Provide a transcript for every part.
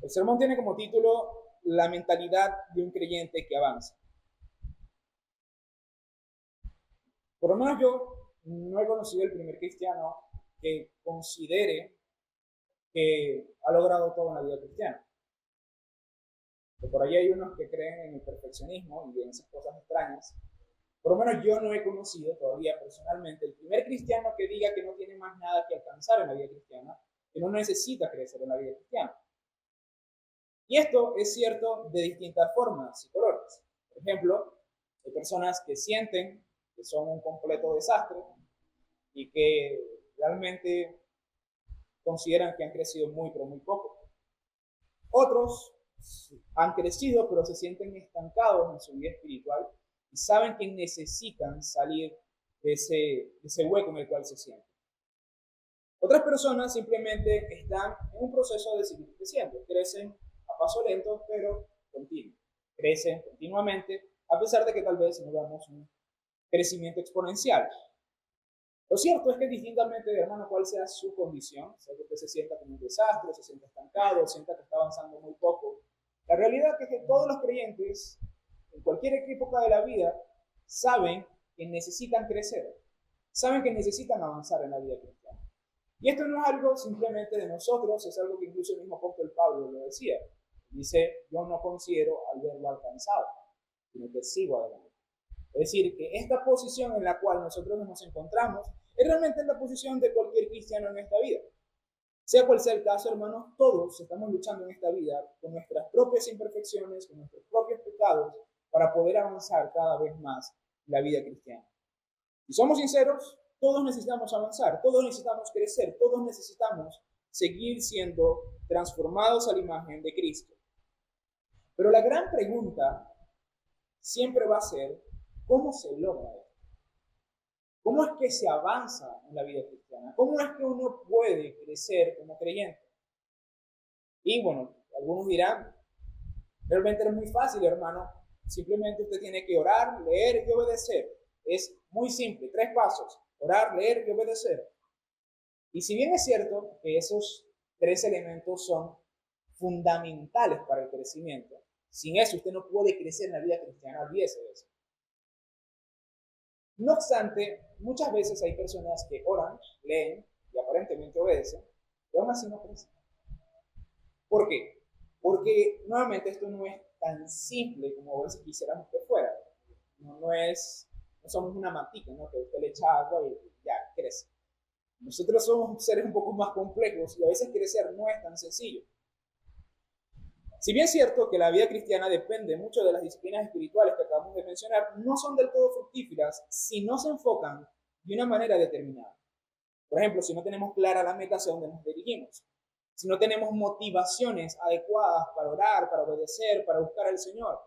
El sermón tiene como título La mentalidad de un creyente que avanza. Por lo menos yo no he conocido el primer cristiano que considere que ha logrado todo en la vida cristiana. Que por ahí hay unos que creen en el perfeccionismo y en esas cosas extrañas. Por lo menos yo no he conocido todavía personalmente el primer cristiano que diga que no tiene más nada que alcanzar en la vida cristiana, que no necesita crecer en la vida cristiana. Y esto es cierto de distintas formas y colores. Por ejemplo, hay personas que sienten que son un completo desastre y que realmente consideran que han crecido muy, pero muy poco. Otros han crecido, pero se sienten estancados en su vida espiritual y saben que necesitan salir de ese hueco en el cual se sienten. Otras personas simplemente están en un proceso de seguir creciendo, crecen a paso lento, pero continuo. Crecen continuamente, a pesar de que tal vez no veamos un crecimiento exponencial. Lo cierto es que distintamente, hermano, cuál sea su condición, sea que usted se sienta como un desastre, se sienta estancado, sienta que está avanzando muy poco, la realidad es que todos los creyentes, en cualquier época de la vida, saben que necesitan crecer, saben que necesitan avanzar en la vida cristiana. Y esto no es algo simplemente de nosotros, es algo que incluso el mismo apóstol Pablo lo decía. Dice, yo no considero haberlo alcanzado, sino que sigo adelante. Es decir, que esta posición en la cual nosotros nos encontramos es realmente la posición de cualquier cristiano en esta vida. Sea cual sea el caso, hermanos, todos estamos luchando en esta vida con nuestras propias imperfecciones, con nuestros propios pecados, para poder avanzar cada vez más en la vida cristiana. Si somos sinceros, todos necesitamos avanzar, todos necesitamos crecer, todos necesitamos seguir siendo transformados a la imagen de Cristo. Pero la gran pregunta siempre va a ser, ¿cómo se logra esto? ¿Cómo es que se avanza en la vida cristiana? ¿Cómo es que uno puede crecer como creyente? Y bueno, algunos dirán, realmente es muy fácil, hermano. Simplemente usted tiene que orar, leer y obedecer. Es muy simple, 3 pasos. Orar, leer y obedecer. Y si bien es cierto que esos 3 elementos son fundamentales para el crecimiento, sin eso usted no puede crecer en la vida cristiana, olvídese de eso. No obstante, muchas veces hay personas que oran, leen y aparentemente obedecen, y aún así no crecen. ¿Por qué? Porque nuevamente esto no es tan simple como a veces quisiéramos que fuera. No somos una matica, ¿no? Que usted le echa agua y ya crece. Nosotros somos seres un poco más complejos y a veces crecer no es tan sencillo. Si bien es cierto que la vida cristiana depende mucho de las disciplinas espirituales que acabamos de mencionar, no son del todo fructíferas si no se enfocan de una manera determinada. Por ejemplo, si no tenemos clara la meta hacia donde nos dirigimos, si no tenemos motivaciones adecuadas para orar, para obedecer, para buscar al Señor,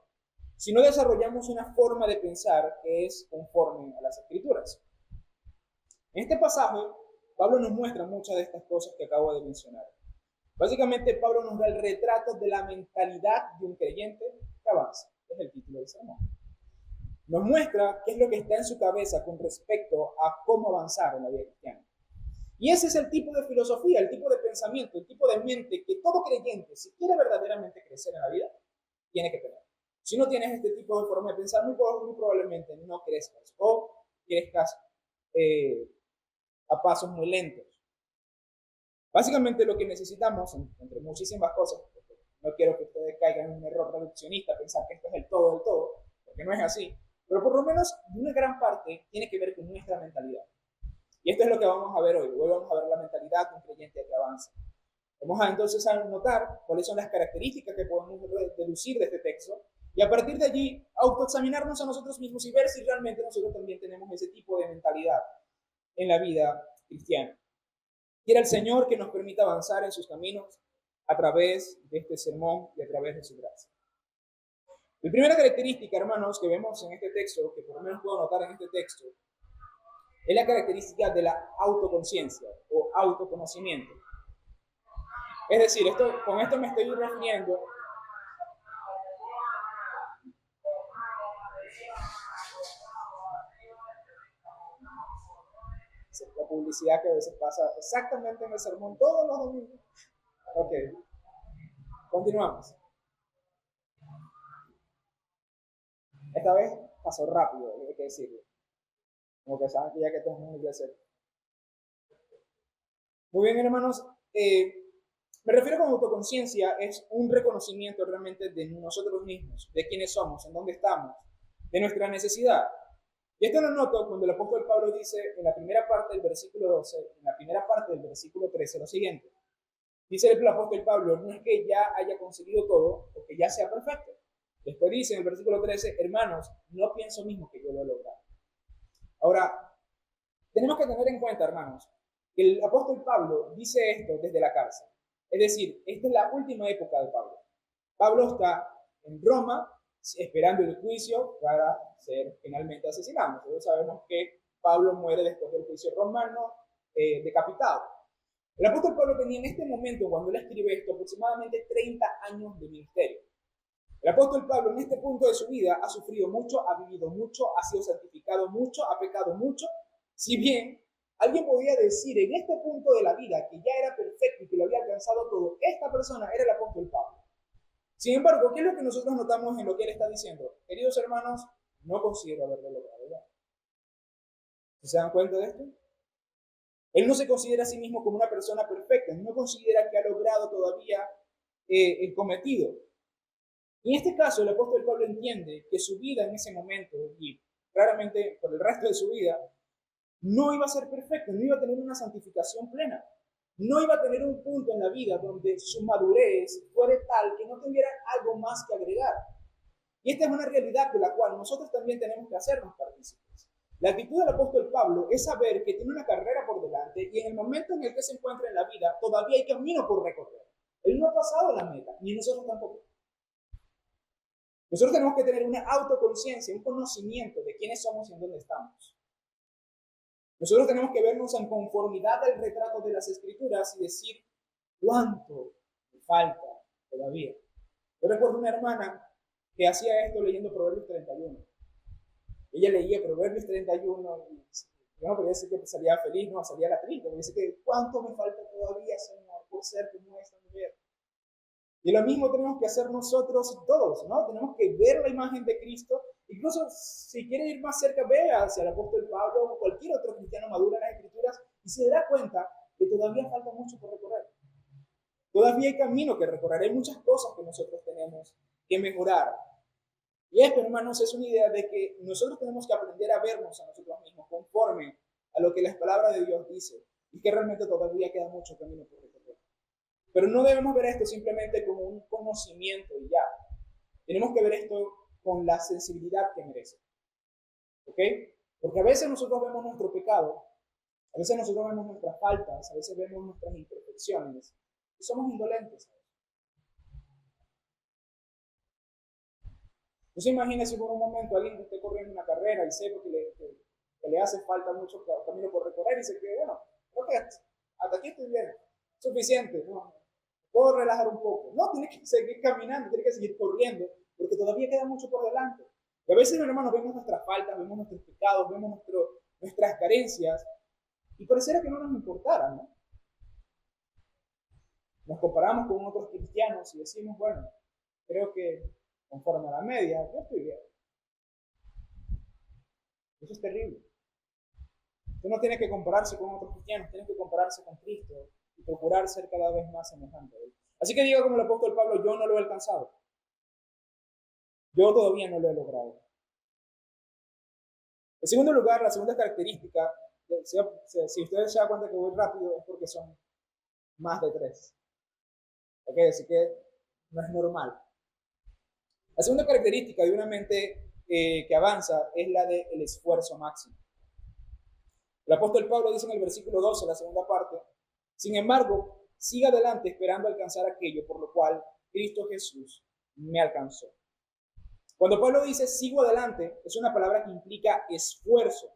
si no desarrollamos una forma de pensar que es conforme a las Escrituras. En este pasaje, Pablo nos muestra muchas de estas cosas que acabo de mencionar. Básicamente, Pablo nos da el retrato de la mentalidad de un creyente que avanza. Es el título del sermón. Nos muestra qué es lo que está en su cabeza con respecto a cómo avanzar en la vida cristiana. Y ese es el tipo de filosofía, el tipo de pensamiento, el tipo de mente que todo creyente, si quiere verdaderamente crecer en la vida, tiene que tener. Si no tienes este tipo de forma de pensar, muy probablemente no crezcas o crezcas a pasos muy lentos. Básicamente lo que necesitamos, entre muchísimas cosas, porque no quiero que ustedes caigan en un error reduccionista, pensar que esto es el todo del todo, porque no es así, pero por lo menos una gran parte tiene que ver con nuestra mentalidad. Y esto es lo que vamos a ver hoy. Hoy vamos a ver la mentalidad de un creyente que avanza. Vamos a entonces a notar cuáles son las características que podemos deducir de este texto y a partir de allí autoexaminarnos a nosotros mismos y ver si realmente nosotros también tenemos ese tipo de mentalidad en la vida cristiana. Quiera el Señor que nos permita avanzar en sus caminos a través de este sermón y a través de su gracia. La primera característica, hermanos, que vemos en este texto, que por lo menos puedo notar en este texto, es la característica de la autoconciencia o autoconocimiento. Es decir, con esto me estoy refiriendo la publicidad que a veces pasa exactamente en el sermón todos los domingos. Ok. Continuamos. Esta vez pasó rápido, hay que decirlo. Como que saben que ya que tenemos que hacer. Muy bien, hermanos. Me refiero con autoconciencia, es un reconocimiento realmente de nosotros mismos, de quiénes somos, en dónde estamos, de nuestra necesidad. Y esto lo noto cuando el apóstol Pablo dice en la primera parte del versículo 12, en la primera parte del versículo 13, lo siguiente. Dice el apóstol Pablo, no es que ya haya conseguido todo o que ya sea perfecto. Después dice en el versículo 13, hermanos, no pienso mismo que yo lo he logrado. Ahora, tenemos que tener en cuenta, hermanos, que el apóstol Pablo dice esto desde la cárcel. Es decir, esta es la última época de Pablo. Pablo está en Roma esperando el juicio para ser finalmente asesinado. Nosotros sabemos que Pablo muere después del juicio romano, decapitado. El apóstol Pablo tenía en este momento, cuando él escribe esto, aproximadamente 30 años de ministerio. El apóstol Pablo en este punto de su vida ha sufrido mucho, ha vivido mucho, ha sido santificado mucho, ha pecado mucho. Si bien alguien podía decir en este punto de la vida que ya era perfecto y que lo había alcanzado todo, esta persona era el apóstol Pablo. Sin embargo, ¿qué es lo que nosotros notamos en lo que él está diciendo? Queridos hermanos, no considero haberlo logrado, ¿verdad? ¿Se dan cuenta de esto? Él no se considera a sí mismo como una persona perfecta, no considera que ha logrado todavía el cometido. Y en este caso, el apóstol Pablo entiende que su vida en ese momento, y claramente por el resto de su vida, no iba a ser perfecta, no iba a tener una santificación plena. No iba a tener un punto en la vida donde su madurez fuera tal que no tuviera algo más que agregar. Y esta es una realidad de la cual nosotros también tenemos que hacernos partícipes. La actitud del apóstol Pablo es saber que tiene una carrera por delante y en el momento en el que se encuentra en la vida todavía hay camino por recorrer. Él no ha pasado la meta, ni nosotros tampoco. Nosotros tenemos que tener una autoconciencia, un conocimiento de quiénes somos y en dónde estamos. Nosotros tenemos que vernos en conformidad del retrato de las Escrituras y decir cuánto me falta todavía. Yo recuerdo una hermana que hacía esto leyendo Proverbios 31. Ella leía Proverbios 31 y yo no podía decir que salía feliz, no, salía la triste, porque dice que cuánto me falta todavía, Señor, por ser como esta mujer. Y lo mismo tenemos que hacer nosotros todos, ¿no? Tenemos que ver la imagen de Cristo. Incluso si quiere ir más cerca, vea hacia el apóstol Pablo o cualquier otro cristiano maduro en las Escrituras y se dará cuenta que todavía falta mucho por recorrer. Todavía hay camino que recorrer, hay muchas cosas que nosotros tenemos que mejorar. Y esto, hermanos, es una idea de que nosotros tenemos que aprender a vernos a nosotros mismos conforme a lo que la palabra de Dios dice y que realmente todavía queda mucho camino por recorrer. Pero no debemos ver esto simplemente como un conocimiento y ya. Tenemos que ver esto con la sensibilidad que merece. ¿Ok? Porque a veces nosotros vemos nuestro pecado, a veces nosotros vemos nuestras faltas, a veces vemos nuestras imperfecciones y somos indolentes. Entonces imagínese por un momento a alguien que esté corriendo una carrera y sepa que le hace falta mucho camino por recorrer y se cree, bueno, creo que hasta aquí estoy bien, suficiente, ¿no? Puedo relajar un poco. No, tiene que seguir caminando, tiene que seguir corriendo, porque todavía queda mucho por delante. Y a veces, hermanos, vemos nuestras faltas, vemos nuestros pecados, vemos nuestras carencias, y pareciera que no nos importara, ¿no? Nos comparamos con otros cristianos y decimos, bueno, creo que conforme a la media, yo estoy bien. Eso es terrible. Usted no tiene que compararse con otros cristianos, tiene que compararse con Cristo y procurar ser cada vez más semejante a Él. Así que diga como el apóstol Pablo, yo no lo he alcanzado. Yo todavía no lo he logrado. En segundo lugar, la segunda característica, si ustedes se dan cuenta que voy rápido, es porque son más de 3. ¿Ok? Así que no es normal. La segunda característica de una mente que avanza es la del esfuerzo máximo. El apóstol Pablo dice en el versículo 12, la segunda parte, sin embargo, siga adelante esperando alcanzar aquello por lo cual Cristo Jesús me alcanzó. Cuando Pablo dice sigo adelante, es una palabra que implica esfuerzo.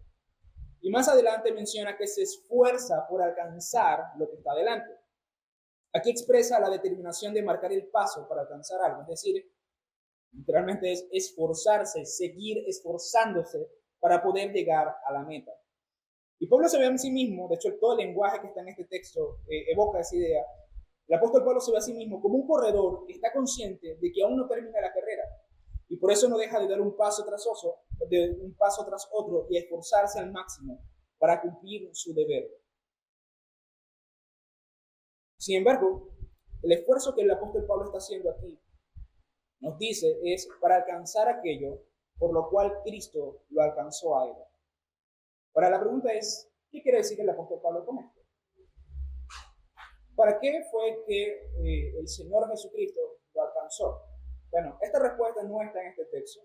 Y más adelante menciona que se esfuerza por alcanzar lo que está adelante. Aquí expresa la determinación de marcar el paso para alcanzar algo. Es decir, literalmente es esforzarse, seguir esforzándose para poder llegar a la meta. Y Pablo se ve en sí mismo, de hecho todo el lenguaje que está en este texto evoca esa idea, El apóstol Pablo se ve a sí mismo como un corredor que está consciente de que aún no termina la carrera y por eso no deja de dar un paso tras otro y esforzarse al máximo para cumplir su deber. Sin embargo, el esfuerzo que el apóstol Pablo está haciendo aquí nos dice es para alcanzar aquello por lo cual Cristo lo alcanzó a él. Ahora la pregunta es, ¿qué quiere decir el apóstol Pablo con esto? ¿Para qué fue que el Señor Jesucristo lo alcanzó? Bueno, esta respuesta no está en este texto.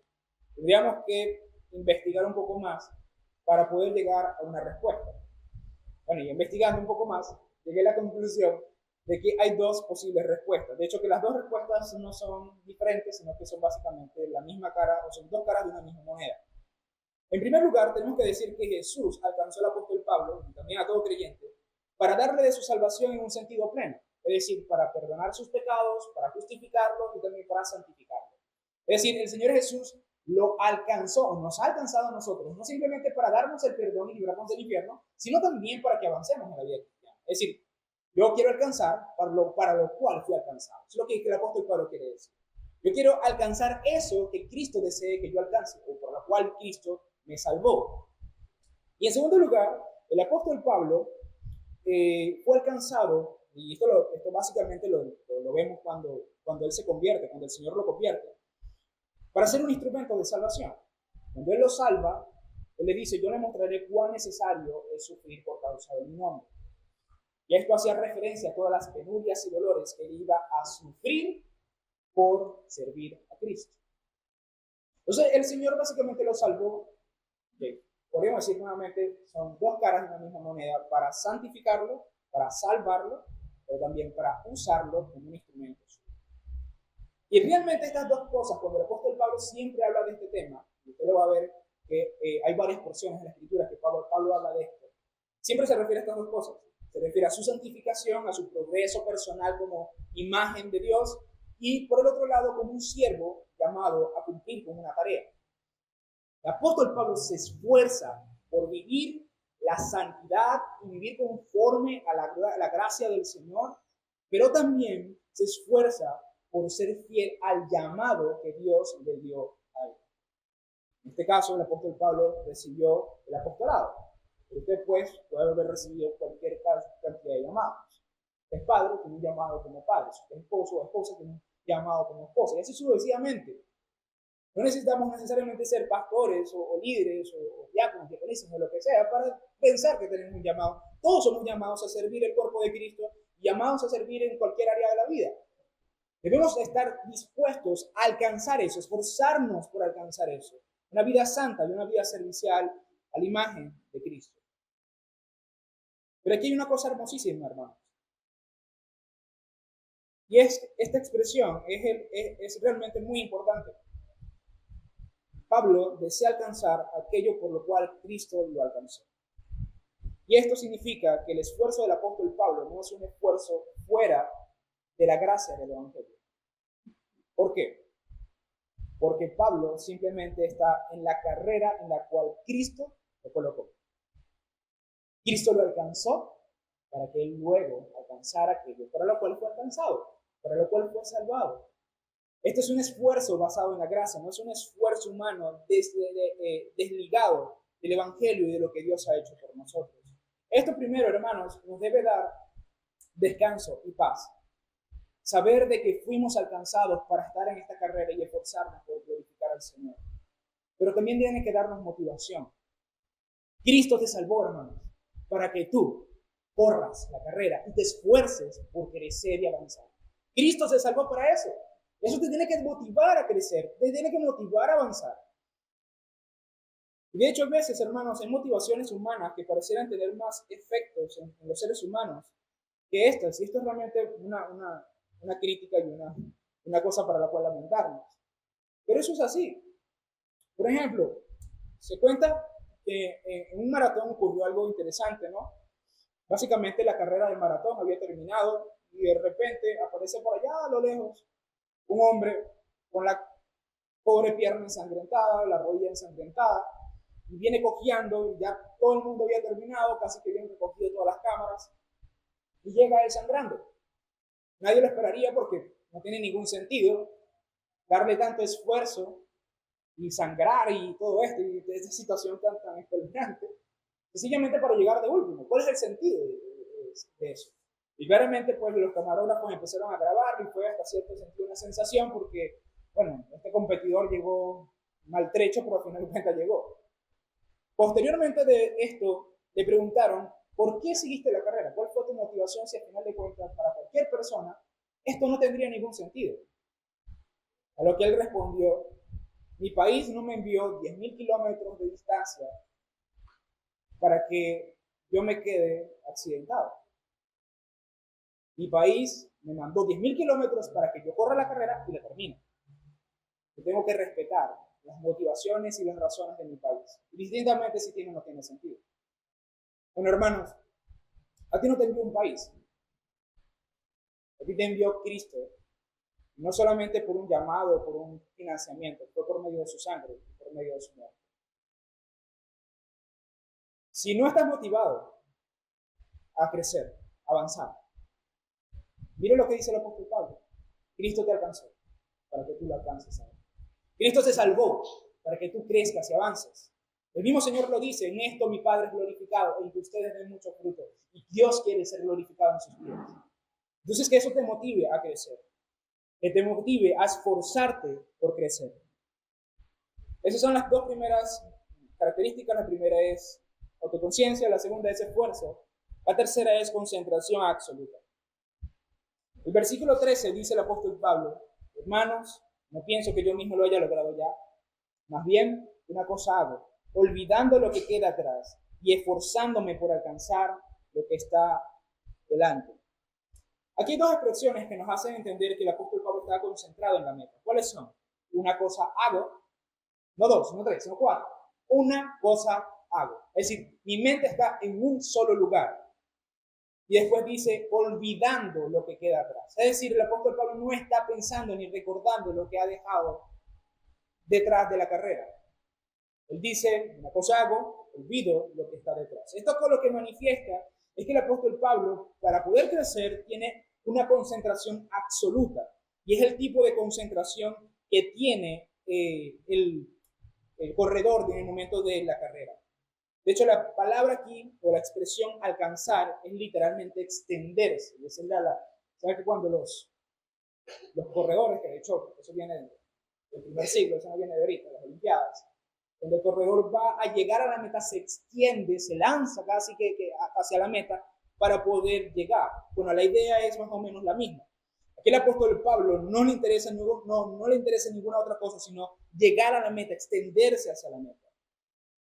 Tendríamos que investigar un poco más para poder llegar a una respuesta. Bueno, y investigando un poco más, llegué a la conclusión de que hay dos posibles respuestas. De hecho, que las dos respuestas no son diferentes, sino que son básicamente la misma cara, o son dos caras de una misma moneda. En primer lugar, tenemos que decir que Jesús alcanzó al apóstol Pablo, y también a todo creyente, para darle de su salvación en un sentido pleno. Es decir, para perdonar sus pecados, para justificarlo y también para santificarlo. Es decir, el Señor Jesús lo alcanzó, nos ha alcanzado a nosotros, no simplemente para darnos el perdón y librarnos del infierno, sino también para que avancemos en la vida cristiana. Es decir, yo quiero alcanzar para lo cual fui alcanzado. Es lo que el apóstol Pablo quiere decir. Yo quiero alcanzar eso que Cristo desee que yo alcance, o por lo cual Cristo me salvó. Y en segundo lugar, el apóstol Pablo fue alcanzado, y esto básicamente lo vemos cuando él se convierte, cuando el Señor lo convierte, para ser un instrumento de salvación. Cuando Él lo salva, Él le dice, yo le mostraré cuán necesario es sufrir por causa de mi nombre. Y esto hacía referencia a todas las penurias y dolores que Él iba a sufrir por servir a Cristo. Entonces, el Señor básicamente lo salvó. Podríamos decir nuevamente, son dos caras de una misma moneda, para santificarlo, para salvarlo, pero también para usarlo como un instrumento. Y realmente estas dos cosas, cuando el apóstol Pablo siempre habla de este tema, y usted lo va a ver que hay varias porciones en la escritura que Pablo habla de esto, siempre se refiere a estas dos cosas. Se refiere a su santificación, a su progreso personal como imagen de Dios, y por el otro lado como un siervo llamado a cumplir con una tarea. El apóstol Pablo se esfuerza por vivir la santidad y vivir conforme a la gracia del Señor, pero también se esfuerza por ser fiel al llamado que Dios le dio a él. En este caso, el apóstol Pablo recibió el apostolado. Pero usted, pues, puede haber recibido cualquier cantidad de llamados. Si es padre, tiene un llamado como padre. Si es esposo o esposa, tiene un llamado como esposa. Y así sucesivamente. No necesitamos necesariamente ser pastores o líderes o diáconos, diaconisas o lo que sea para pensar que tenemos un llamado. Todos somos llamados a servir el cuerpo de Cristo, llamados a servir en cualquier área de la vida. Debemos estar dispuestos a alcanzar eso, esforzarnos por alcanzar eso. Una vida santa y una vida servicial a la imagen de Cristo. Pero aquí hay una cosa hermosísima, hermanos. Y esta expresión es realmente muy importante. Pablo desea alcanzar aquello por lo cual Cristo lo alcanzó. Y esto significa que el esfuerzo del apóstol Pablo no es un esfuerzo fuera de la gracia del Evangelio. ¿Por qué? Porque Pablo simplemente está en la carrera en la cual Cristo lo colocó. Cristo lo alcanzó para que él luego alcanzara aquello para lo cual fue alcanzado, para lo cual fue salvado. Este es un esfuerzo basado en la gracia, no es un esfuerzo humano desligado del Evangelio y de lo que Dios ha hecho por nosotros. Esto primero, hermanos, nos debe dar descanso y paz. Saber de que fuimos alcanzados para estar en esta carrera y esforzarnos por glorificar al Señor. Pero también tiene que darnos motivación. Cristo te salvó, hermanos, para que tú corras la carrera y te esfuerces por crecer y avanzar. Cristo se salvó para eso. Eso te tiene que motivar a crecer, te tiene que motivar a avanzar. Y de hecho, a veces, hermanos, hay motivaciones humanas que parecieran tener más efectos en los seres humanos que estas. Y esto es realmente una crítica y una cosa para la cual lamentarnos. Pero eso es así. Por ejemplo, se cuenta que en un maratón ocurrió algo interesante, ¿no? Básicamente la carrera del maratón había terminado y de repente aparece por allá a lo lejos un hombre con la pobre pierna ensangrentada, la rodilla ensangrentada, y viene cojeando, y ya todo el mundo había terminado, casi que habían recogido todas las cámaras, y llega él sangrando. Nadie lo esperaría porque no tiene ningún sentido darle tanto esfuerzo y sangrar y todo esto, y esta situación tan espeluznante, sencillamente para llegar de último. ¿Cuál es el sentido de eso? Y claramente, pues, los camarógrafos empezaron a grabarlo y fue hasta cierto sentido una sensación porque, bueno, este competidor llegó maltrecho, pero al final de cuentas llegó. Posteriormente de esto, le preguntaron, ¿por qué seguiste la carrera? ¿Cuál fue tu motivación si al final de cuentas, para cualquier persona, esto no tendría ningún sentido? A lo que él respondió, mi país no me envió 10.000 kilómetros de distancia para que yo me quede accidentado. Mi país me mandó 10.000 kilómetros para que yo corra la carrera y la termine. Yo tengo que respetar las motivaciones y las razones de mi país. Distintamente si tiene o no tiene sentido. Bueno, hermanos, a ti no te envió un país. A ti te envió Cristo. No solamente por un llamado, por un financiamiento, fue por medio de su sangre, por medio de su muerte. Si no estás motivado a crecer, a avanzar, mire lo que dice el apóstol Pablo. Cristo te alcanzó para que tú lo alcances ahora. Cristo se salvó para que tú crezcas y avances. El mismo Señor lo dice, en esto mi Padre es glorificado, en que ustedes den mucho fruto. Y Dios quiere ser glorificado en sus vidas. Entonces, que eso te motive a crecer. Que te motive a esforzarte por crecer. Esas son las dos primeras características. La primera es autoconciencia, la segunda es esfuerzo, la tercera es concentración absoluta. El versículo 13 dice el apóstol Pablo, hermanos, no pienso que yo mismo lo haya logrado ya, más bien una cosa hago, olvidando lo que queda atrás y esforzándome por alcanzar lo que está delante. Aquí hay dos expresiones que nos hacen entender que el apóstol Pablo está concentrado en la meta. ¿Cuáles son? Una cosa hago, no dos, no tres, sino cuatro. Una cosa hago. Es decir, mi mente está en un solo lugar. Y después dice, olvidando lo que queda atrás. Es decir, el apóstol Pablo no está pensando ni recordando lo que ha dejado detrás de la carrera. Él dice, una cosa hago, olvido lo que está detrás. Esto con lo que manifiesta es que el apóstol Pablo, para poder crecer, tiene una concentración absoluta. Y es el tipo de concentración que tiene el corredor en el momento de la carrera. De hecho, la palabra aquí, o la expresión alcanzar, es literalmente extenderse. Es ¿sabes que cuando los corredores, que de hecho eso viene del primer siglo, eso no viene de ahorita, las Olimpiadas, cuando el corredor va a llegar a la meta, se extiende, se lanza casi que hacia la meta para poder llegar. Bueno, la idea es más o menos la misma. Aquí el apóstol Pablo no le interesa ninguna otra cosa, sino llegar a la meta, extenderse hacia la meta.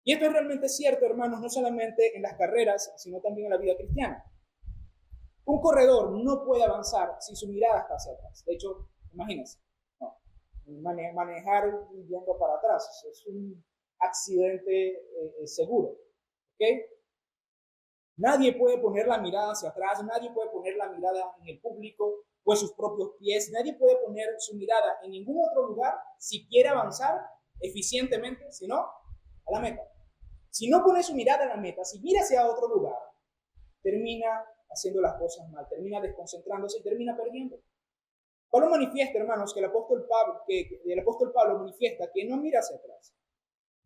Y esto es realmente cierto, hermanos, no solamente en las carreras, sino también en la vida cristiana. Un corredor no puede avanzar si su mirada está hacia atrás. De hecho, imagínense, no, manejar yendo para atrás es un accidente seguro. ¿Okay? Nadie puede poner la mirada hacia atrás, nadie puede poner la mirada en el público o en sus propios pies, nadie puede poner su mirada en ningún otro lugar si quiere avanzar eficientemente, sino a la meta. Si no pone su mirada en la meta, si mira hacia otro lugar, termina haciendo las cosas mal, termina desconcentrándose y termina perdiendo. Pablo manifiesta, hermanos, que el apóstol Pablo manifiesta que no mira hacia atrás.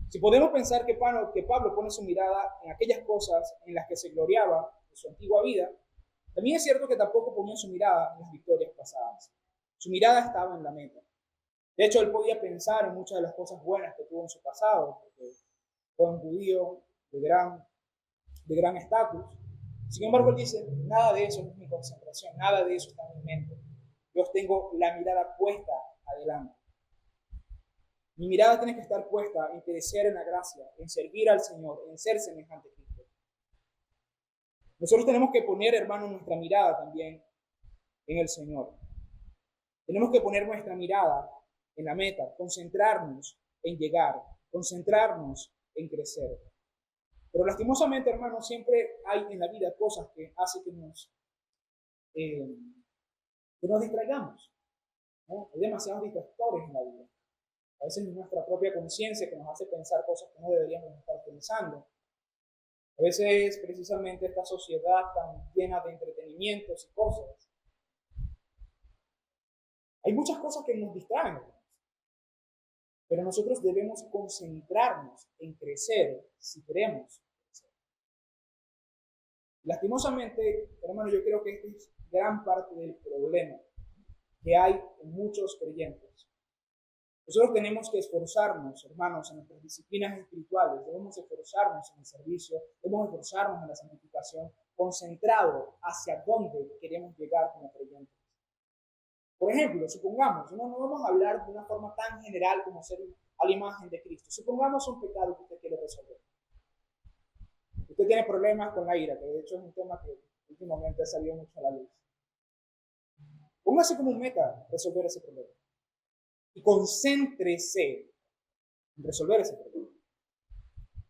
Si podemos pensar que Pablo pone su mirada en aquellas cosas en las que se gloriaba en su antigua vida, también es cierto que tampoco ponía su mirada en las victorias pasadas. Su mirada estaba en la meta. De hecho, él podía pensar en muchas de las cosas buenas que tuvo en su pasado, porque fue un judío de gran estatus. Sin embargo, él dice, nada de eso es mi concentración, nada de eso está en mi mente. Yo tengo la mirada puesta adelante. Mi mirada tiene que estar puesta en crecer en la gracia, en servir al Señor, en ser semejante a Cristo. Nosotros tenemos que poner, hermanos, nuestra mirada también en el Señor. Tenemos que poner nuestra mirada en la meta, concentrarnos en llegar, concentrarnos en crecer. Pero lastimosamente, hermanos, siempre hay en la vida cosas que hacen que nos distraigamos, ¿no? Hay demasiados distractores en la vida. A veces es nuestra propia conciencia que nos hace pensar cosas que no deberíamos estar pensando. A veces precisamente esta sociedad tan llena de entretenimientos y cosas Hay muchas cosas que nos distraen, pero nosotros debemos concentrarnos en crecer si queremos crecer. Lastimosamente, hermano, yo creo que esta es gran parte del problema que hay en muchos creyentes. Nosotros tenemos que esforzarnos, hermanos, en nuestras disciplinas espirituales, debemos esforzarnos en el servicio, debemos esforzarnos en la santificación, concentrado hacia dónde queremos llegar como creyentes. Por ejemplo, supongamos, no vamos a hablar de una forma tan general como ser a la imagen de Cristo. Supongamos un pecado que usted quiere resolver. Usted tiene problemas con la ira, que de hecho es un tema que últimamente ha salido mucho a la luz. Póngase como meta resolver ese problema. Y concéntrese en resolver ese problema.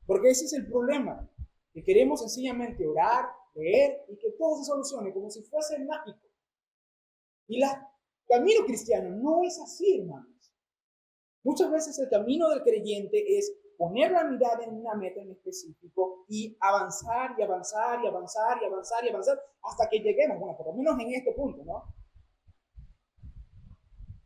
Porque ese es el problema, que queremos sencillamente orar, leer y que todo se solucione como si fuese mágico. Y el camino cristiano no es así, hermanos. Muchas veces el camino del creyente es poner la mirada en una meta en específico y avanzar y avanzar y avanzar y avanzar y avanzar hasta que lleguemos, bueno, por lo menos en este punto, ¿no?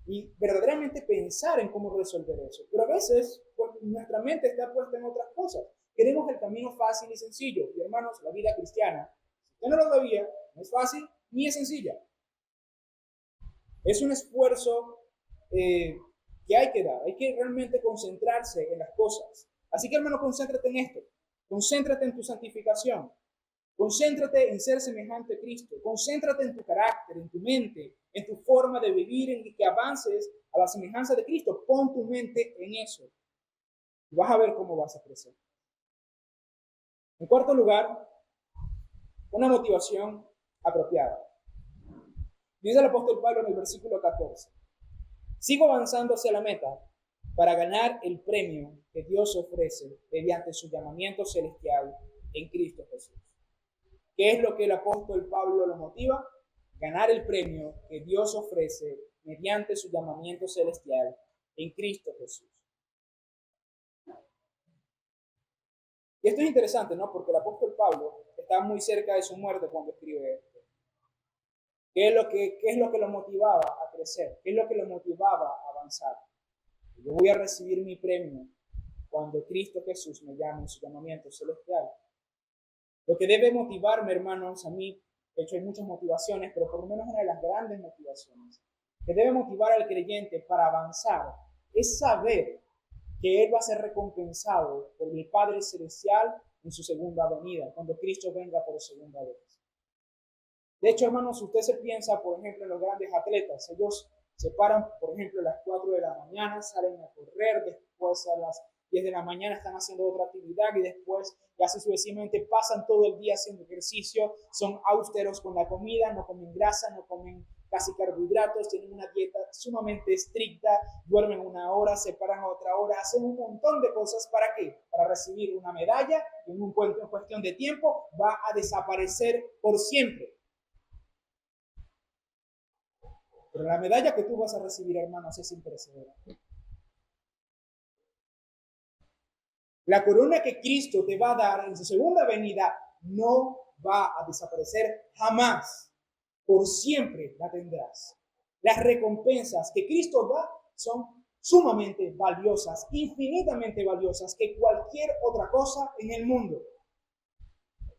Y verdaderamente pensar en cómo resolver eso. Pero a veces pues, nuestra mente está puesta en otras cosas. Queremos el camino fácil y sencillo. Y hermanos, la vida cristiana, si usted no lo sabía, no es fácil ni es sencilla. Es un esfuerzo que hay que dar. Hay que realmente concentrarse en las cosas. Así que, hermano, concéntrate en esto. Concéntrate en tu santificación. Concéntrate en ser semejante a Cristo. Concéntrate en tu carácter, en tu mente, en tu forma de vivir, en que avances a la semejanza de Cristo. Pon tu mente en eso. Y vas a ver cómo vas a crecer. En cuarto lugar, una motivación apropiada. Dice el apóstol Pablo en el versículo 14. Sigo avanzando hacia la meta para ganar el premio que Dios ofrece mediante su llamamiento celestial en Cristo Jesús. ¿Qué es lo que el apóstol Pablo lo motiva? Ganar el premio que Dios ofrece mediante su llamamiento celestial en Cristo Jesús. Y esto es interesante, ¿no? Porque el apóstol Pablo está muy cerca de su muerte cuando escribe esto. ¿Qué es lo que lo motivaba a crecer? ¿Qué es lo que lo motivaba a avanzar? Yo voy a recibir mi premio cuando Cristo Jesús me llame en su llamamiento celestial. Lo que debe motivarme, hermanos, a mí, de hecho hay muchas motivaciones, pero por lo menos una de las grandes motivaciones que debe motivar al creyente para avanzar es saber que Él va a ser recompensado por el Padre Celestial en su segunda venida, cuando Cristo venga por segunda vez. De hecho, hermanos, usted se piensa, por ejemplo, en los grandes atletas. Ellos se paran, por ejemplo, a las 4 de la mañana, salen a correr, después a las 10 de la mañana están haciendo otra actividad y después, y así sucesivamente, pasan todo el día haciendo ejercicio, son austeros con la comida, no comen grasa, no comen casi carbohidratos, tienen una dieta sumamente estricta, duermen una hora, se paran a otra hora, hacen un montón de cosas. ¿Para qué? Para recibir una medalla que en cuestión de tiempo va a desaparecer por siempre. Pero la medalla que tú vas a recibir, hermanos, es imperecedera. La corona que Cristo te va a dar en su segunda venida no va a desaparecer jamás. Por siempre la tendrás. Las recompensas que Cristo da son sumamente valiosas, infinitamente valiosas que cualquier otra cosa en el mundo.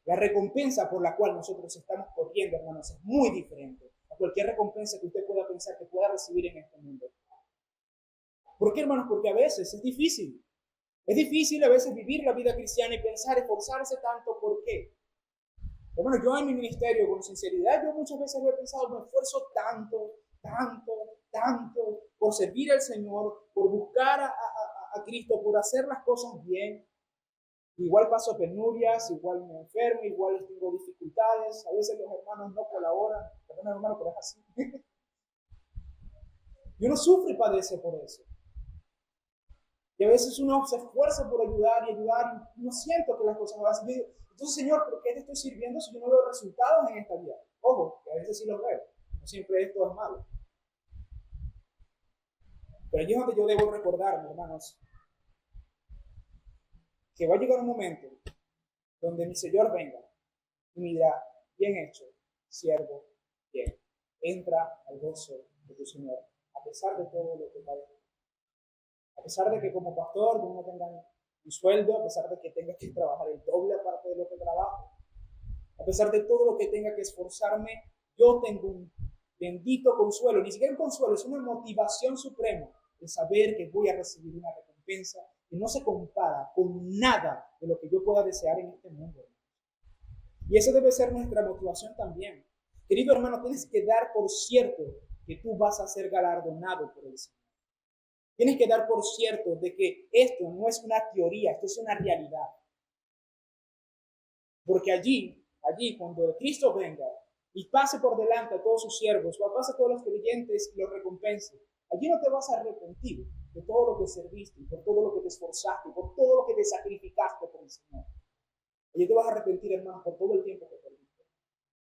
La recompensa por la cual nosotros estamos corriendo, hermanos, es muy diferente a cualquier recompensa que usted pueda pensar que pueda recibir en este mundo. ¿Por qué, hermanos? Porque a veces es difícil. Es difícil a veces vivir la vida cristiana y pensar, esforzarse tanto. ¿Por qué? Bueno, yo en mi ministerio, con sinceridad, yo muchas veces he pensado, me esfuerzo tanto por servir al Señor, por buscar a Cristo, por hacer las cosas bien. Igual paso penurias, igual me enfermo, igual tengo dificultades. A veces los hermanos no colaboran. Perdón, hermano, pero es así. Y uno sufre y padece por eso. Y a veces uno se esfuerza por ayudar y no siento que las cosas van a ser. Entonces, Señor, ¿por qué te estoy sirviendo si yo no veo resultados en esta vida? Ojo, que a veces sí los veo. No siempre esto es malo. Pero allí es donde yo debo recordarme, hermanos, que va a llegar un momento donde mi Señor venga y me dirá, bien hecho, siervo, bien, entra al gozo de tu Señor. pesar de todo lo que padezco. A pesar de que como pastor no tengan un sueldo, a pesar de que tenga que trabajar el doble aparte de lo que trabajo, a pesar de todo lo que tenga que esforzarme, yo tengo un bendito consuelo, ni siquiera un consuelo, es una motivación suprema de saber que voy a recibir una recompensa que no se compara con nada de lo que yo pueda desear en este mundo. Y esa debe ser nuestra motivación también. Querido hermano, tienes que dar por cierto que tú vas a ser galardonado por el Señor. Tienes que dar por cierto de que esto no es una teoría, esto es una realidad. Porque allí, cuando Cristo venga y pase por delante a todos sus siervos, o pase a todos los creyentes y los recompense, allí no te vas a arrepentir de todo lo que serviste, por todo lo que te esforzaste, por todo lo que te sacrificaste por el Señor. Allí te vas a arrepentir, hermano, por todo el tiempo que perdiste.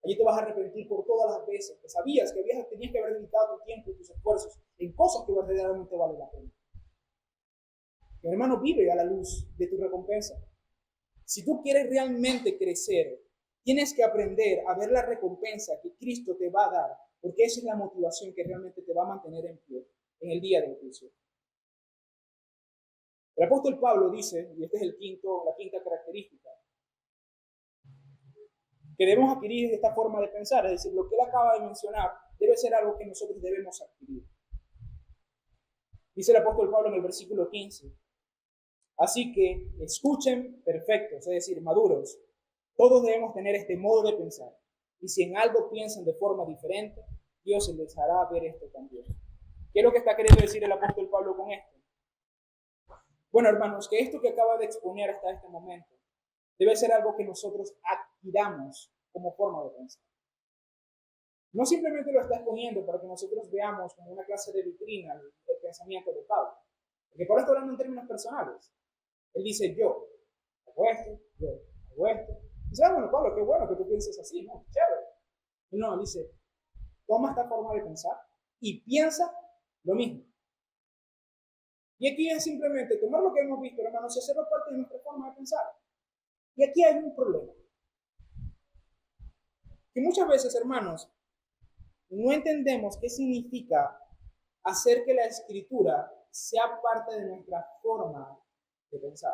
Allí te vas a arrepentir por todas las veces que sabías que tenías que haber dedicado tu tiempo y tus esfuerzos en cosas que verdaderamente valen la pena. Mi hermano, vive a la luz de tu recompensa. Si tú quieres realmente crecer, tienes que aprender a ver la recompensa que Cristo te va a dar, porque esa es la motivación que realmente te va a mantener en pie en el día del juicio. El apóstol Pablo dice, y esta es la quinta característica, que debemos adquirir esta forma de pensar, es decir, lo que él acaba de mencionar debe ser algo que nosotros debemos adquirir. Dice el apóstol Pablo en el versículo 15, así que escuchen perfectos, es decir, maduros. Todos debemos tener este modo de pensar. Y si en algo piensan de forma diferente, Dios les hará ver esto también. ¿Qué es lo que está queriendo decir el apóstol Pablo con esto? Bueno, hermanos, que esto que acaba de exponer hasta este momento debe ser algo que nosotros adquiramos como forma de pensar. No simplemente lo está exponiendo para que nosotros veamos como una clase de vitrina el pensamiento de Pablo. Porque Pablo está hablando en términos personales. Él dice, yo hago esto, yo hago esto. Y dice, bueno, Pablo, qué bueno que tú pienses así, ¿no? Chévere. Y no, dice, toma esta forma de pensar y piensa lo mismo. Y aquí es simplemente tomar lo que hemos visto, hermanos, y hacerlo parte de nuestra forma de pensar. Y aquí hay un problema. Que muchas veces, hermanos, no entendemos qué significa hacer que la escritura sea parte de nuestra forma de pensar.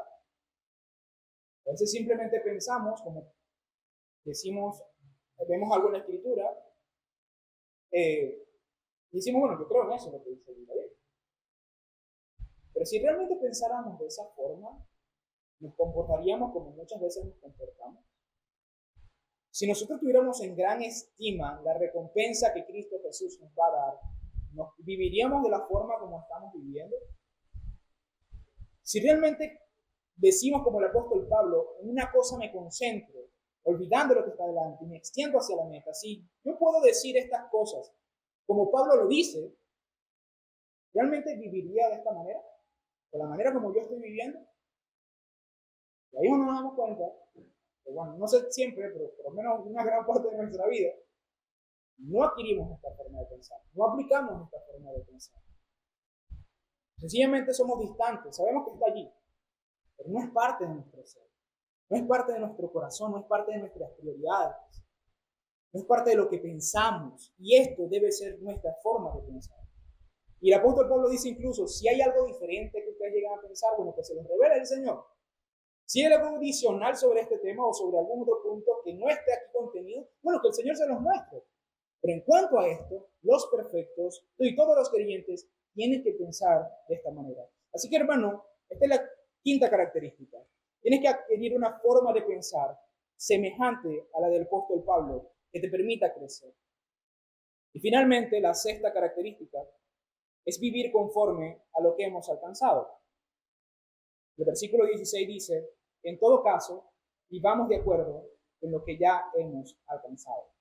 A veces simplemente pensamos, como decimos, vemos algo en la escritura, y decimos, bueno, yo creo en eso, lo que dice la Biblia. Pero si realmente pensáramos de esa forma, nos comportaríamos como muchas veces nos comportamos. Si nosotros tuviéramos en gran estima la recompensa que Cristo Jesús nos va a dar, ¿nos viviríamos de la forma como estamos viviendo? Si realmente decimos como el apóstol Pablo, en una cosa me concentro, olvidando lo que está delante y me extiendo hacia la meta, si yo puedo decir estas cosas como Pablo lo dice, ¿realmente viviría de esta manera? ¿De la manera como yo estoy viviendo? Y ahí nos damos cuenta, que bueno, no sé siempre, pero por lo menos una gran parte de nuestra vida, no adquirimos esta forma de pensar, no aplicamos esta forma de pensar. Sencillamente somos distantes, sabemos que está allí, pero no es parte de nuestro ser, no es parte de nuestro corazón, no es parte de nuestras prioridades, no es parte de lo que pensamos, y esto debe ser nuestra forma de pensar. Y el apóstol Pablo dice incluso, si hay algo diferente que ustedes llegan a pensar, bueno, que se los revele el Señor. Si hay algo adicional sobre este tema o sobre algún otro punto que no esté aquí contenido, bueno, que el Señor se los muestre. Pero en cuanto a esto, los perfectos y todos los creyentes tienen que pensar de esta manera. Así que, hermano, esta es la quinta característica. Tienes que adquirir una forma de pensar semejante a la del apóstol Pablo que te permita crecer. Y finalmente, la sexta característica es vivir conforme a lo que hemos alcanzado. El versículo 16 dice, en todo caso, vivamos de acuerdo con lo que ya hemos alcanzado.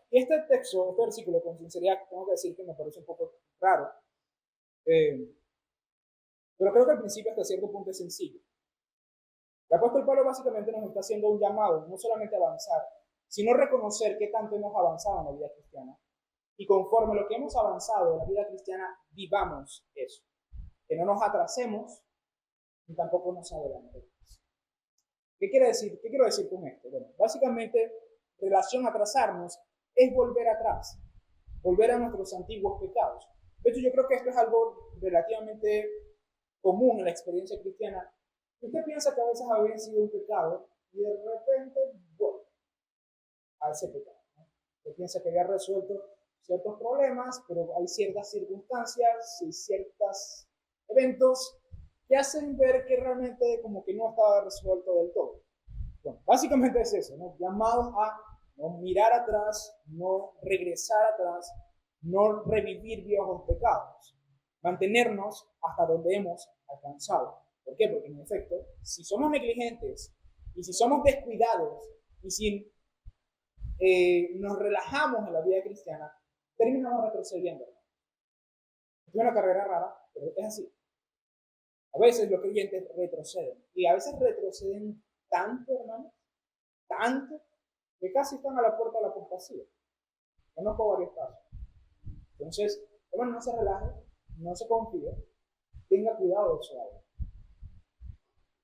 Este texto, este versículo, con sinceridad, tengo que decir que me parece un poco raro, pero creo que al principio hasta cierto punto es sencillo. El apóstol Pablo básicamente nos está haciendo un llamado, no solamente a avanzar, sino reconocer qué tanto hemos avanzado en la vida cristiana. Y conforme a lo que hemos avanzado en la vida cristiana, vivamos eso. Que no nos atrasemos, ni tampoco nos adelantemos. ¿Qué quiero decir con esto? Bueno, básicamente, relación a atrasarnos es volver atrás, volver a nuestros antiguos pecados. De hecho, yo creo que esto es algo relativamente común en la experiencia cristiana. Usted piensa que a veces había sido un pecado y de repente vuelve a ese pecado, ¿no? Usted piensa que había resuelto ciertos problemas, pero hay ciertas circunstancias y ciertos eventos que hacen ver que realmente como que no estaba resuelto del todo. Bueno, básicamente es eso, ¿no? Llamados a no mirar atrás, no regresar atrás, no revivir viejos pecados, mantenernos hasta donde hemos alcanzado. ¿Por qué? Porque en efecto, si somos negligentes y si somos descuidados y si nos relajamos en la vida cristiana, terminamos retrocediendo. Es una carrera rara, pero es así. A veces los creyentes retroceden y a veces retroceden tanto, hermanos, tanto, que casi están a la puerta de la apostasía. Conozco varios casos. Entonces, hermano, no se relaje, no se confíe, tenga cuidado de su alma.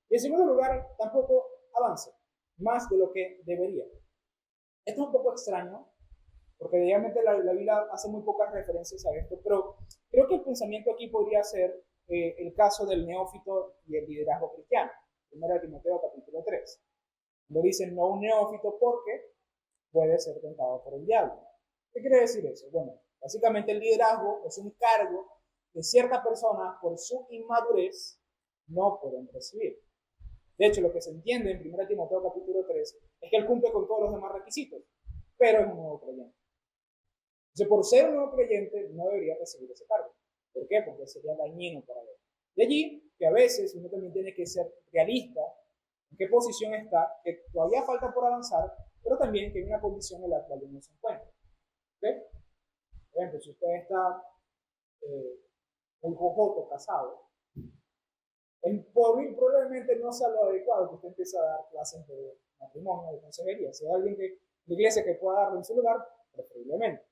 Y en segundo lugar, tampoco avance más de lo que debería. Esto es un poco extraño, porque realmente la Biblia hace muy pocas referencias a esto, pero creo que el pensamiento aquí podría ser el caso del neófito y el liderazgo cristiano. 1 Timoteo capítulo 3. Lo dicen no un neófito porque puede ser tentado por el diablo. ¿Qué quiere decir eso? Bueno, básicamente el liderazgo es un cargo que ciertas personas por su inmadurez no pueden recibir. De hecho, lo que se entiende en 1 Timoteo capítulo 3 es que él cumple con todos los demás requisitos, pero es un nuevo creyente. Entonces, por ser un nuevo creyente, no debería recibir ese cargo. ¿Por qué? Porque sería dañino para él. De allí que a veces uno también tiene que ser realista en qué posición está, que todavía falta por avanzar, pero también que hay una condición en la cual uno se encuentra. ¿Okay? Por ejemplo, si usted está muy jojoto, casado, probablemente no sea lo adecuado que usted empiece a dar clases de matrimonio, de consejería. Si hay alguien de la iglesia que pueda darlo en su lugar, preferiblemente.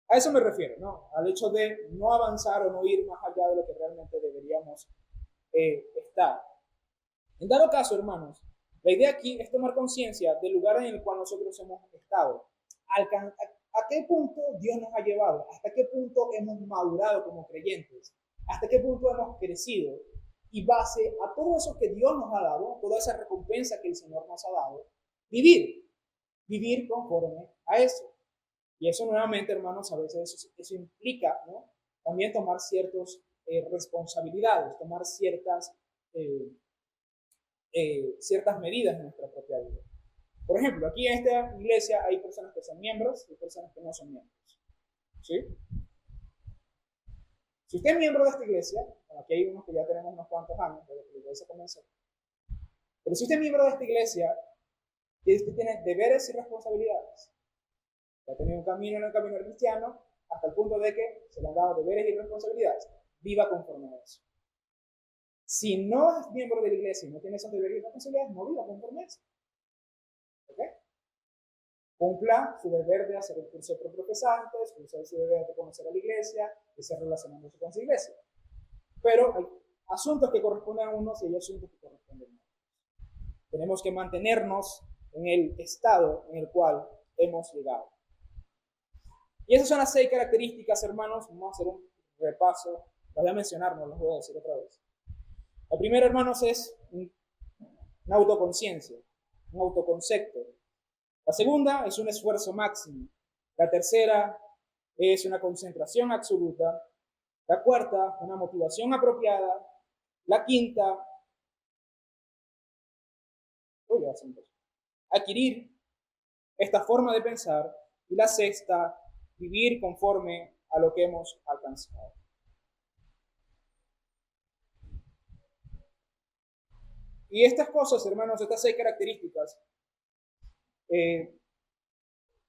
A eso me refiero, ¿no? Al hecho de no avanzar o no ir más allá de lo que realmente deberíamos estar. En dado caso, hermanos, la idea aquí es tomar conciencia del lugar en el cual nosotros hemos estado. ¿A qué punto Dios nos ha llevado? ¿Hasta qué punto hemos madurado como creyentes? ¿Hasta qué punto hemos crecido? Y base a todo eso que Dios nos ha dado, toda esa recompensa que el Señor nos ha dado, vivir conforme a eso. Y eso nuevamente, hermanos, a veces eso implica, ¿no? También tomar ciertas responsabilidades, tomar ciertas medidas en nuestra propia vida. Por ejemplo, aquí en esta iglesia hay personas que son miembros y personas que no son miembros. ¿Sí? Si usted es miembro de esta iglesia, bueno, aquí hay unos que ya tenemos unos cuantos años desde que la iglesia comenzó, pero si usted es miembro de esta iglesia, usted tiene deberes y responsabilidades. Ha tenido un camino en el camino cristiano hasta el punto de que se le han dado deberes y responsabilidades. Viva conforme a eso. Si no es miembro de la iglesia y no tiene esos deberes y responsabilidades, no viva conforme a eso. ¿Ok? Cumpla su deber de hacer el curso de profesantes, cumpla su deber de conocer a la iglesia, de ser relacionándose con su iglesia. Pero hay asuntos que corresponden a unos y hay asuntos que corresponden a otros. Tenemos que mantenernos en el estado en el cual hemos llegado. Y esas son las 6 características, hermanos. Vamos a hacer un repaso. Las voy a mencionar, no las voy a decir otra vez. La primera, hermanos, es una autoconciencia, un autoconcepto. La segunda es un esfuerzo máximo. La tercera es una concentración absoluta. La cuarta, una motivación apropiada. La quinta, adquirir esta forma de pensar. Y la sexta, vivir conforme a lo que hemos alcanzado. Y estas cosas, hermanos, estas 6 características,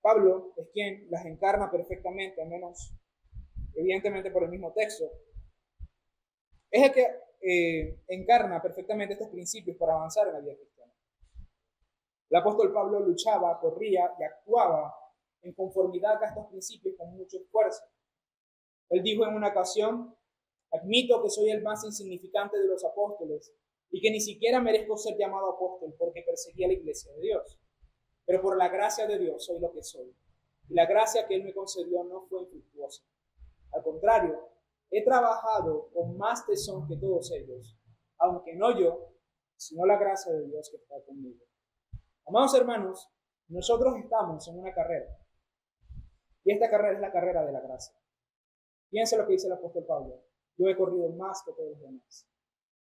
Pablo es quien las encarna perfectamente, al menos evidentemente por el mismo texto. Es el que encarna perfectamente estos principios para avanzar en la vida cristiana. El apóstol Pablo luchaba, corría y actuaba en conformidad a estos principios con mucho esfuerzo. Él dijo en una ocasión: admito que soy el más insignificante de los apóstoles y que ni siquiera merezco ser llamado apóstol porque perseguía la iglesia de Dios. Pero por la gracia de Dios soy lo que soy. y la gracia que Él me concedió no fue infructuosa. Al contrario, he trabajado con más tesón que todos ellos, aunque no yo, sino la gracia de Dios que está conmigo. Amados hermanos, nosotros estamos en una carrera, y esta carrera es la carrera de la gracia. Piensa lo que dice el apóstol Pablo: yo he corrido más que todos los demás,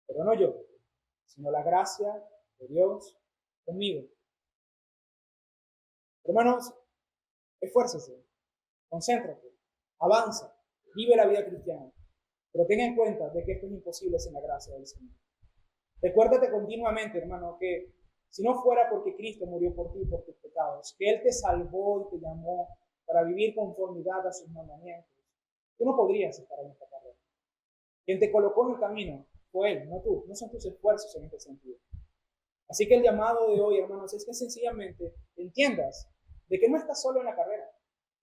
pero no yo, sino la gracia de Dios conmigo. Hermanos, esfuércese, concéntrate, avanza, vive la vida cristiana, pero ten en cuenta de que esto es imposible sin la gracia del Señor. Recuérdate continuamente, hermano, que si no fuera porque Cristo murió por ti y por tus pecados, que Él te salvó y te llamó para vivir conformidad a sus mandamientos, tú no podrías estar en esta carrera. Quien te colocó en el camino fue Él, no tú, no son tus esfuerzos en este sentido. Así que el llamado de hoy, hermanos, es que sencillamente entiendas de que no estás solo en la carrera,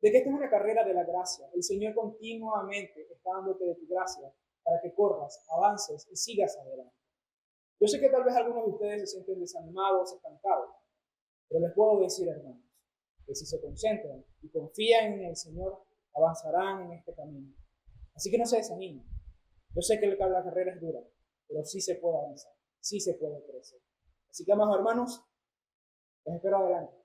de que esta es una carrera de la gracia. El Señor continuamente está dándote de tu gracia para que corras, avances y sigas adelante. Yo sé que tal vez algunos de ustedes se sienten desanimados, estancados, pero les puedo decir, hermanos, que si se concentran y confían en el Señor, avanzarán en este camino. Así que no se desanimen. Yo sé que la carrera es dura, pero sí se puede avanzar, sí se puede crecer. Así que, amados hermanos, les espero adelante.